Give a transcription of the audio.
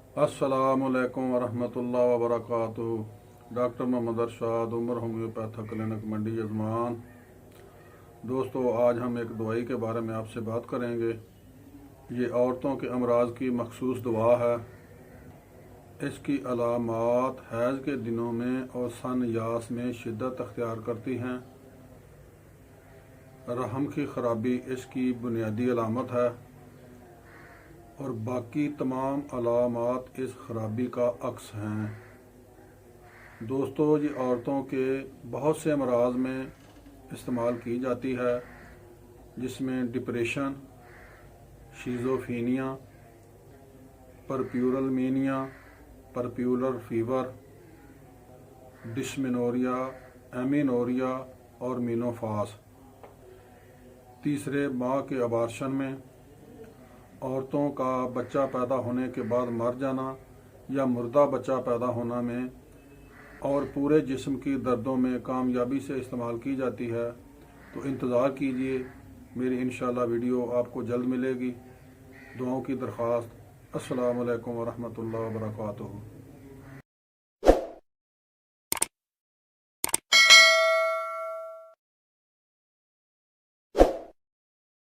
अस्सलामुअलैकुम वरहमतुल्लाहि वबरकातुहू। Doctor Mohammad Arshad, Umar homeopathic clinic, Mandi Yazman. दोस्तों, आज हम एक दवाई के बारे में आपसे बात करेंगे। ये औरतों के अमराज की मखसूस दवा है। इसकी अलामात हैज़ के दिनों में और सन यास में शिद्दत अख्तियार करती हैं। रहम की खराबी इसकी बुनियादी अलामत है और बाकी तमाम अलामात इस खराबी का अक्स हैं। दोस्तों, ये औरतों के बहुत से अमराज में इस्तेमाल की जाती है, जिसमें depression, schizophrenia, puerperal mania, puerperal fever, dysmenorrhoea, amenorrhoea और मीनोफास। तीसरे, माँ के अबार्शन में, औरतों का बच्चा पैदा होने के बाद मर जाना या मुर्दा बच्चा पैदा होना में, और पूरे जिस्म की दर्दों में कामयाबी से इस्तेमाल की जाती है। तो इंतज़ार कीजिए, मेरी इंशाल्लाह वीडियो आपको जल्द मिलेगी। दुआओं की दरख्वास्त। अस्सलामु अलैकुम वरहमतुल्लाहि वबरकातुहू।